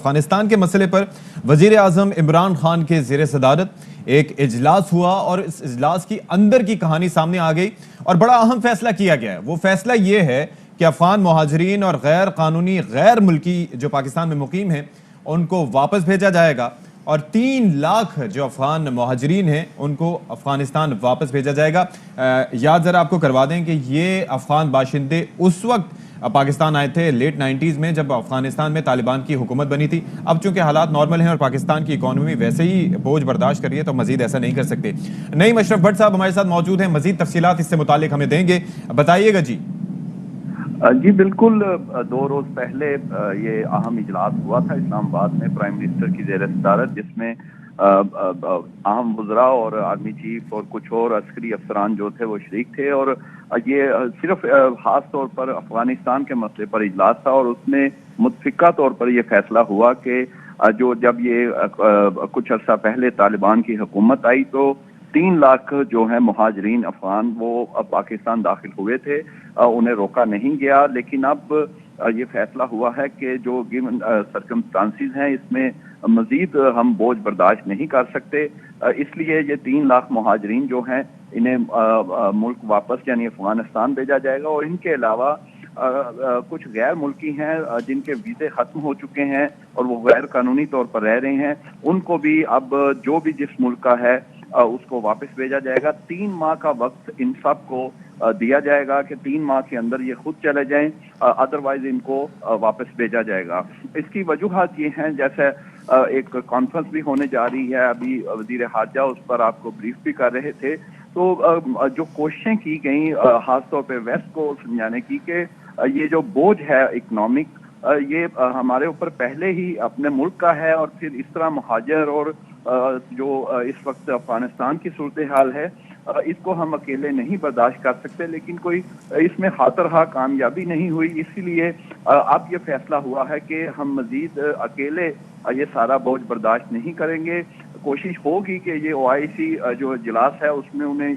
افغانستان کے مسئلے پر وزیر اعظم عمران خان کے زیر صدارت ایک اجلاس ہوا اور اس اجلاس کی اندر کی کہانی سامنے آ گئی اور بڑا اہم فیصلہ کیا گیا ہے۔ وہ فیصلہ یہ ہے کہ افغان مہاجرین اور غیر قانونی غیر ملکی جو پاکستان میں مقیم ہیں ان کو واپس بھیجا جائے گا اور 3 لاکھ جو افغان مہاجرین ہیں ان کو افغانستان واپس بھیجا جائے گا۔ یاد ذرا آپ کو کروا دیں کہ یہ افغان باشندے اس وقت پاکستان آئے تھے لیٹ 90s میں جب افغانستان میں طالبان کی حکومت بنی تھی۔ اب چونکہ حالات نارمل ہیں اور پاکستان کی اکانومی ویسے ہی بوجھ برداشت کر رہی ہے تو مزید ایسا نہیں کر سکتے۔ نعیم اشرف بٹ صاحب ہمارے ساتھ موجود ہیں، مزید تفصیلات اس سے متعلق ہمیں دیں گے، بتائیے گا جی۔ جی بالکل، 2 روز پہلے یہ اہم اجلاس ہوا تھا اسلام آباد میں پرائم منسٹر کی زیر صدارت، جس میں اہم وزراء اور آرمی چیف اور کچھ اور عسکری افسران جو تھے وہ شریک تھے، اور یہ صرف خاص طور پر افغانستان کے مسئلے پر اجلاس تھا، اور اس میں متفقہ طور پر یہ فیصلہ ہوا کہ جب یہ کچھ عرصہ پہلے طالبان کی حکومت آئی تو 3 لاکھ جو ہیں مہاجرین افغان وہ پاکستان داخل ہوئے تھے، انہیں روکا نہیں گیا، لیکن اب یہ فیصلہ ہوا ہے کہ جو گیون سرکمسٹانسز ہیں اس میں مزید ہم بوجھ برداشت نہیں کر سکتے، اس لیے یہ 3 لاکھ مہاجرین جو ہیں انہیں ملک واپس یعنی افغانستان بھیجا جائے گا، اور ان کے علاوہ کچھ غیر ملکی ہیں جن کے ویزے ختم ہو چکے ہیں اور وہ غیر قانونی طور پر رہ رہے ہیں، ان کو بھی اب جو بھی جس ملک کا ہے اس کو واپس بھیجا جائے گا۔ 3 ماہ کا وقت ان سب کو دیا جائے گا کہ 3 ماہ کے اندر یہ خود چلے جائیں، ادروائز ان کو واپس بھیجا جائے گا۔ اس کی وجوہات یہ ہیں، جیسے ایک کانفرنس بھی ہونے جا رہی ہے، ابھی وزیر خارجہ اس پر آپ کو بریف بھی کر رہے تھے، تو جو کوششیں کی گئیں خاص طور پہ ویسٹ کو سمجھانے کی کہ یہ جو بوجھ ہے اکنامک یہ ہمارے اوپر پہلے ہی اپنے ملک کا ہے، اور پھر اس طرح مہاجر اور جو اس وقت افغانستان کی صورتحال ہے اس کو ہم اکیلے نہیں برداشت کر سکتے، لیکن کوئی اس میں خاطرخواہ کامیابی نہیں ہوئی، اسی لیے اب یہ فیصلہ ہوا ہے کہ ہم مزید اکیلے یہ سارا بوجھ برداشت نہیں کریں گے۔ کوشش ہوگی کہ یہ OIC جو اجلاس ہے اس میں انہیں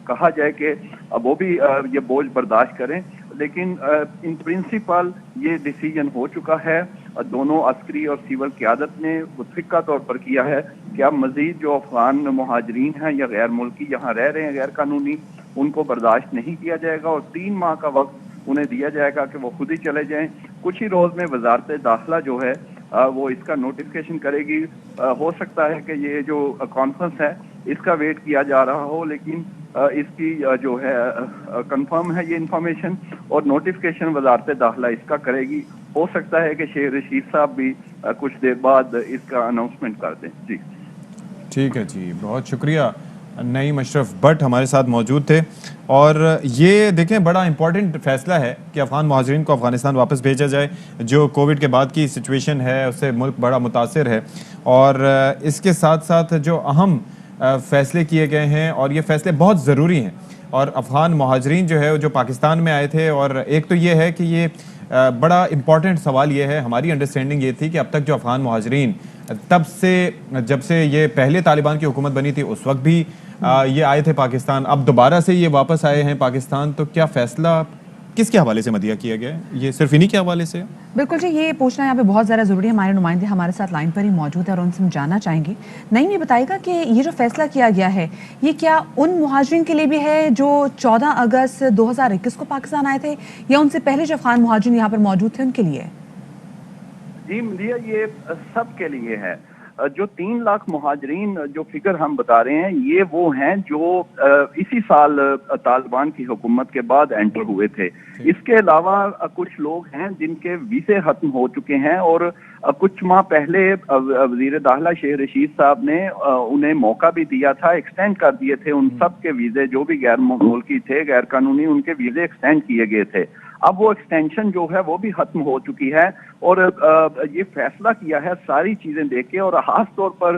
کہا جائے کہ وہ بھی یہ بوجھ برداشت کریں، لیکن ان پرنسپل یہ ڈیسیجن ہو چکا ہے، دونوں عسکری اور سول قیادت نے متفقہ طور پر کیا ہے کہ اب مزید جو افغان مہاجرین ہیں یا غیر ملکی یہاں رہ رہے ہیں غیر قانونی، ان کو برداشت نہیں کیا جائے گا، اور 3 ماہ کا وقت انہیں دیا جائے گا کہ وہ خود ہی چلے جائیں۔ کچھ ہی روز میں وزارت داخلہ جو ہے وہ اس کا نوٹیفکیشن کرے گی۔ ہو سکتا ہے کہ یہ جو کانفرنس ہے اس کا ویٹ کیا جا رہا ہو، لیکن اس کی جو ہے کنفرم ہے یہ انفارمیشن، اور نوٹیفکیشن وزارت داخلہ اس کا کرے گی۔ ہو سکتا ہے کہ شیر رشید صاحب بھی کچھ دیر بعد اس کا اناؤنسمنٹ کر دیں۔ جی ٹھیک ہے جی، بہت شکریہ۔ نعیم اشرف بٹ ہمارے ساتھ موجود تھے، اور یہ دیکھیں بڑا امپورٹنٹ فیصلہ ہے کہ افغان مہاجرین کو افغانستان واپس بھیجا جائے۔ جو کووڈ کے بعد کی سچویشن ہے اس سے ملک بڑا متاثر ہے، اور اس کے ساتھ ساتھ جو اہم فیصلے کیے گئے ہیں اور یہ فیصلے بہت ضروری ہیں، اور افغان مہاجرین جو ہے جو پاکستان میں آئے تھے، اور ایک تو یہ ہے کہ یہ بڑا امپورٹنٹ سوال یہ ہے، ہماری انڈرسٹینڈنگ یہ تھی کہ اب تک جو افغان مہاجرین جب سے یہ پہلے طالبان کی حکومت بنی تھی اس وقت بھی یہ آئے تھے پاکستان، اب دوبارہ سے یہ واپس آئے ہیں پاکستان، تو کیا فیصلہ کس کے حوالے سے مدعا کیا گیا ہے؟ یہ صرف انہی کے حوالے سے؟ بالکل جی، یہ پوچھنا یہاں پہ بہت زیادہ ضروری ہے۔ ہمارے نمائندے ہمارے ساتھ لائن پر ہی موجود ہے اور ان سے ہم جاننا چاہیں گے۔ نعیم، یہ بتائے گا کہ یہ جو فیصلہ کیا گیا ہے یہ کیا ان مہاجرین کے لیے بھی ہے جو 14 اگست 2021 کو پاکستان آئے تھے، یا ان سے پہلے جو افغان مہاجرین یہاں پر موجود تھے ان کے لیے؟ جی ملیہ، یہ سب کے لیے ہے۔ جو 3 لاکھ مہاجرین جو فگر ہم بتا رہے ہیں یہ وہ ہیں جو اسی سال طالبان کی حکومت کے بعد انٹر ہوئے تھے۔ اس کے علاوہ کچھ لوگ ہیں جن کے ویزے ختم ہو چکے ہیں، اور کچھ ماہ پہلے وزیر داخلہ شیر رشید صاحب نے انہیں موقع بھی دیا تھا، ایکسٹینڈ کر دیے تھے ان سب کے ویزے، جو بھی غیر ملکی تھے غیر قانونی ان کے ویزے ایکسٹینڈ کیے گئے تھے۔ اب وہ ایکسٹینشن جو ہے وہ بھی ختم ہو چکی ہے، اور یہ فیصلہ کیا ہے ساری چیزیں دیکھ کے، اور خاص طور پر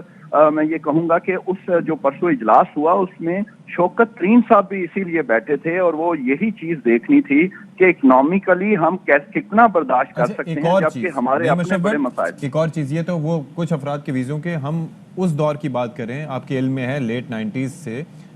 میں یہ کہوں گا کہ اس جو پرسوں اجلاس ہوا اس میں شوکت ترین صاحب بھی اسی لیے بیٹھے تھے، اور وہ یہی چیز دیکھنی تھی کہ اکنامیکلی ہم کتنا برداشت کر سکتے ہیں جبکہ ہمارے اپنے بڑے مسائل۔ ایک اور چیز، یہ تو وہ کچھ افراد کے ویزوں کے ہم اس دور کی بات کریں، آپ کے علم میں ہے لیٹ 90s سے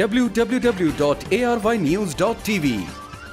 www.arYnews.tv।